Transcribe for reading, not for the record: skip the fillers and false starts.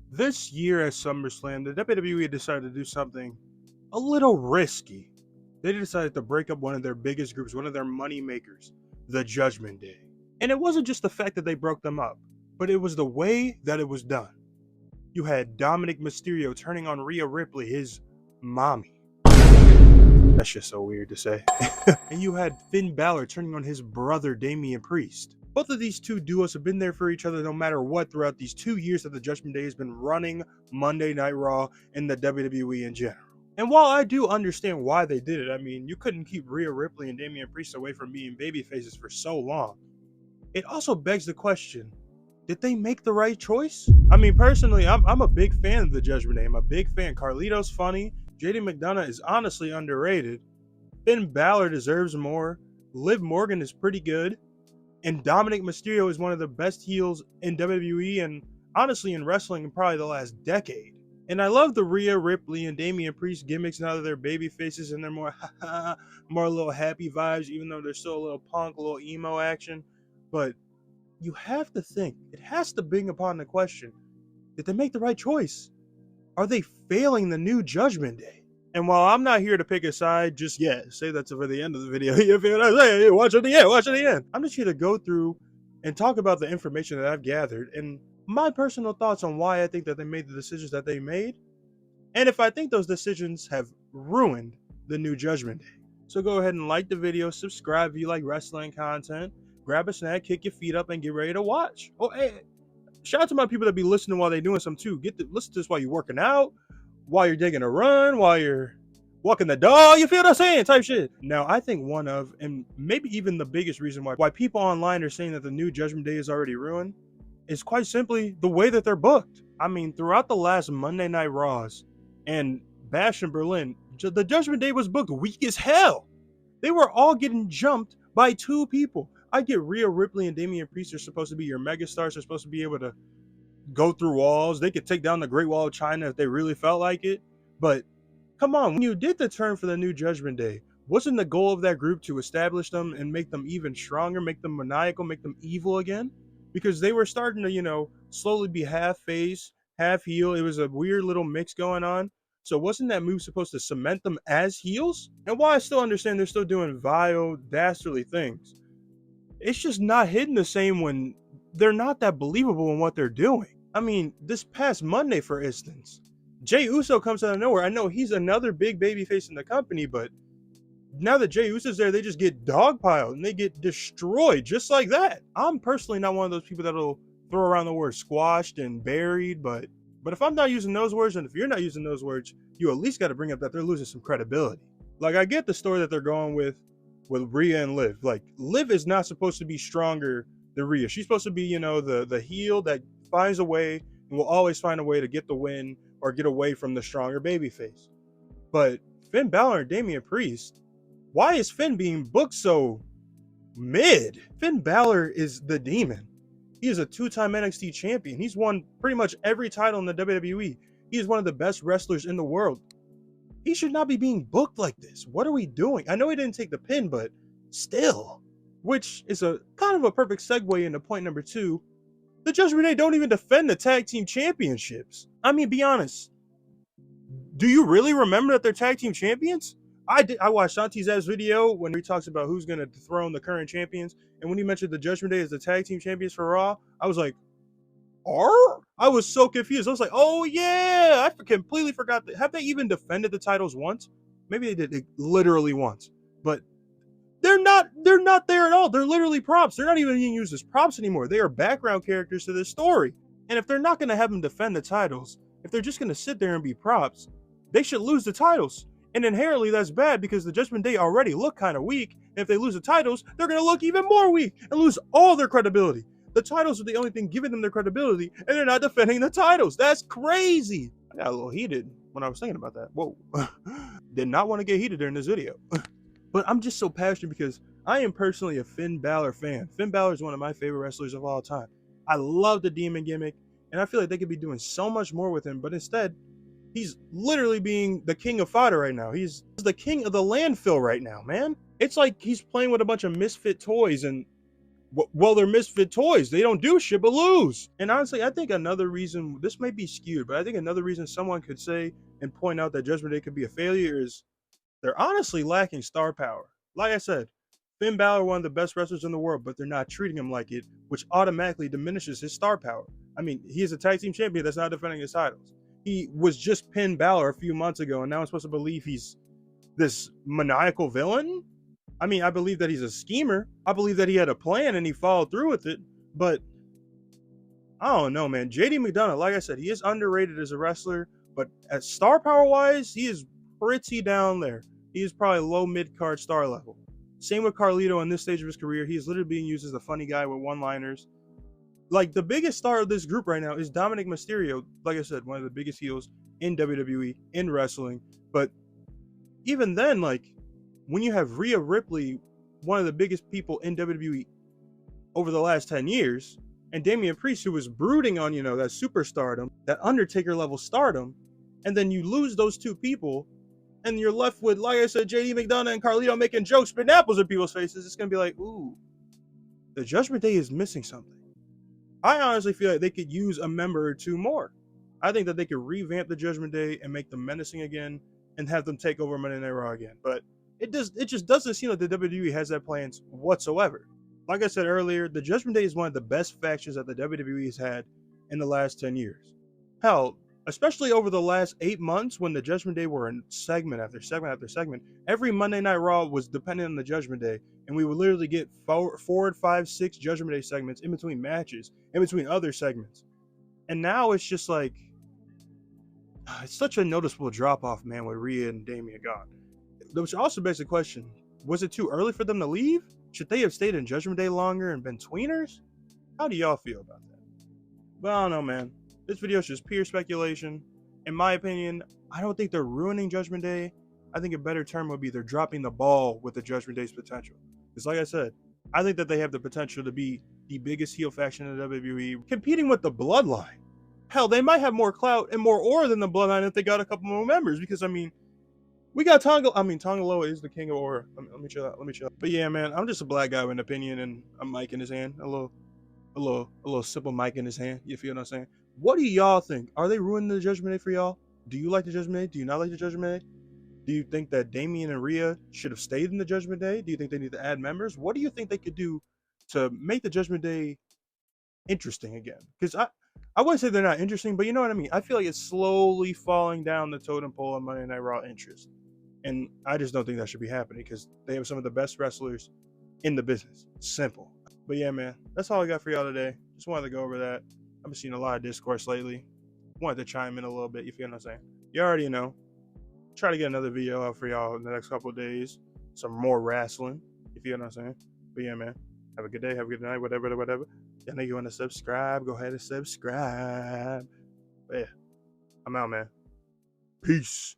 This year at SummerSlam, the WWE decided to do something a little risky. They decided to break up one of their biggest groups, one of their money makers, the Judgment Day. And it wasn't just the fact that they broke them up, but it was the way that it was done. You had Dominic Mysterio turning on Rhea Ripley, his mommy. That's just so weird to say. And you had Finn Balor turning on his brother, Damien Priest. Both of these two duos have been there for each other no matter what throughout these 2 years that the Judgment Day has been running Monday Night Raw and the WWE in general. And while I do understand why they did it, I mean, you couldn't keep Rhea Ripley and Damien Priest away from being babyfaces for so long. It also begs the question, did they make the right choice? I mean, personally, I'm a big fan of the Judgment Day. I'm a big fan. Carlito's funny. JD McDonough is honestly underrated. Finn Balor deserves more. Liv Morgan is pretty good. And Dominic Mysterio is one of the best heels in WWE and honestly in wrestling in probably the last decade. And I love the Rhea Ripley and Damian Priest gimmicks now that they're baby faces and they're more more little happy vibes, even though there's still a little punk, a little emo action. But you have to think, it has to bring upon the question, did they make the right choice? Are they failing the new Judgment Day? And while I'm not here to pick a side just yet, say that's for the end of the video. You feel what I say? Watch at the end, watch at the end. I'm just here to go through and talk about the information that I've gathered and my personal thoughts on why I think that they made the decisions that they made, and if I think those decisions have ruined the new Judgment Day. So go ahead and like the video, subscribe if you like wrestling content, grab a snack, kick your feet up, and get ready to watch. Oh, hey, shout out to my people that be listening while they're doing something too. Listen to this while you're working out, while you're taking a run, while you're walking the dog, you feel what I'm saying? Type shit. Now, I think one of, and maybe even the biggest reason why people online are saying that the new Judgment Day is already ruined is quite simply the way that they're booked. I mean, throughout the last Monday Night Raws and Bash in Berlin, the Judgment Day was booked weak as hell. They were all getting jumped by two people. I get Rhea Ripley and Damian Priest are supposed to be your megastars. They're supposed to be able to go through walls. They could take down the Great Wall of China if they really felt like it. But come on, when you did the turn for the new Judgment Day, wasn't the goal of that group to establish them and make them even stronger, make them maniacal, make them evil again? Because they were starting to, slowly be half face, half heel. It was a weird little mix going on. So wasn't that move supposed to cement them as heels? And while I still understand they're still doing vile, dastardly things, it's just not hitting the same when they're not that believable in what they're doing. I mean, this past Monday, for instance, Jey Uso comes out of nowhere. I know he's another big babyface in the company, but now that Jey Uso's there, they just get dogpiled and they get destroyed just like that. I'm personally not one of those people that'll throw around the word squashed and buried, but if I'm not using those words, and if you're not using those words, you at least got to bring up that they're losing some credibility. Like, I get the story that they're going with Rhea and Liv. Like, Liv is not supposed to be stronger than Rhea. She's supposed to be, the heel that finds a way and will always find a way to get the win or get away from the stronger babyface. But Finn Balor and Damian Priest, why is Finn being booked so mid? Finn Balor is the demon. He is a 2-time NXT champion. He's won pretty much every title in the WWE. He is one of the best wrestlers in the world. He should not be being booked like this. What are we doing? I know he didn't take the pin, but still. Which is a kind of a perfect segue into point number 2. The Judgment Day don't even defend the tag team championships. I mean, be honest. Do you really remember that they're tag team champions? I watched Shanti's ass video when he talks about who's going to dethrone the current champions. And when he mentioned the Judgment Day as the tag team champions for Raw, I was like, I was so confused. I was like, oh yeah, I completely forgot that. Have they even defended the titles once? Maybe they did literally once. But they're not there at all. They're literally props. They're not even being used as props anymore. They are background characters to this story. And if they're not going to have them defend the titles, if they're just going to sit there and be props, they should lose the titles. And inherently, that's bad because the Judgment Day already look kind of weak. And if they lose the titles, they're going to look even more weak and lose all their credibility. The titles are the only thing giving them their credibility, and they're not defending the titles. That's crazy. I got a little heated when I was thinking about that. Whoa. Did not want to get heated during this video. But I'm just so passionate because I am personally a Finn Balor fan. Finn Balor is one of my favorite wrestlers of all time. I love the demon gimmick, and I feel like they could be doing so much more with him, but instead, he's literally being the king of fodder right now. He's the king of the landfill right now, man. It's like he's playing with a bunch of misfit toys, and Well, they're misfit toys. They don't do shit but lose. And honestly, I think another reason, this may be skewed, but I think another reason someone could say and point out that Judgment Day could be a failure is they're honestly lacking star power. Like I said, Finn Balor, one of the best wrestlers in the world, but they're not treating him like it, which automatically diminishes his star power. I mean, he is a tag team champion that's not defending his titles. He was just pinned Balor a few months ago, and now I'm supposed to believe he's this maniacal villain? I mean, I believe that he's a schemer. I believe that he had a plan and he followed through with it. But I don't know, man. JD McDonough, like I said, he is underrated as a wrestler, but as star power wise, he is pretty down there. He is probably low mid card star level. Same with Carlito in this stage of his career. He is literally being used as a funny guy with one liners. Like the biggest star of this group right now is Dominic Mysterio. Like I said, one of the biggest heels in WWE, in wrestling. But even then, like when you have Rhea Ripley, one of the biggest people in WWE over the last 10 years, and Damien Priest, who was brooding on, that superstardom, that Undertaker level stardom, and then you lose those two people, and you're left with, like I said, JD McDonough and Carlito making jokes, spitting apples in people's faces. It's going to be like, ooh, the Judgment Day is missing something. I honestly feel like they could use a member or two more. I think that they could revamp the Judgment Day and make them menacing again and have them take over Monday Night Raw again. But it just doesn't seem like the WWE has that plans whatsoever. Like I said earlier, the Judgment Day is one of the best factions that the WWE has had in the last 10 years. Hell, especially over the last 8 months when the Judgment Day were in segment after segment after segment, every Monday Night Raw was dependent on the Judgment Day, and we would literally get 4, 5, 6 Judgment Day segments in between matches, in between other segments. And now it's just like, it's such a noticeable drop-off, man, with Rhea and Damien gone. Which also begs the question, was it too early for them to leave? Should they have stayed in Judgment Day longer and been tweeners? How do y'all feel about that? Well, I don't know, man. This video is just pure speculation. In my opinion, I don't think they're ruining Judgment Day. I think a better term would be they're dropping the ball with the Judgment Day's potential. Because like I said, I think that they have the potential to be the biggest heel faction in the WWE, competing with the Bloodline. Hell, they might have more clout and more aura than the Bloodline if they got a couple more members. Because, I mean, we got Tonga Loa is the king of aura. Let me chill out. But yeah, man, I'm just a black guy with an opinion and a mic in his hand. A little simple mic in his hand. You feel what I'm saying? What do y'all think? Are they ruining the Judgment Day for y'all? Do you like the Judgment Day? Do you not like the Judgment Day? Do you think that Damien and Rhea should have stayed in the Judgment Day? Do you think they need to add members? What do you think they could do to make the Judgment Day interesting again? Because I wouldn't say they're not interesting, but you know what I mean? I feel like it's slowly falling down the totem pole of Monday Night Raw interest. And I just don't think that should be happening because they have some of the best wrestlers in the business. Simple. But yeah, man, that's all I got for y'all today. Just wanted to go over that. I've been seeing a lot of discourse lately. Wanted to chime in a little bit, you feel what I'm saying? You already know. Try to get another video out for y'all in the next couple of days. Some more wrestling, you feel what I'm saying? But yeah, man, have a good day, have a good night, whatever. I know you want to subscribe, go ahead and subscribe. But yeah, I'm out, man. Peace.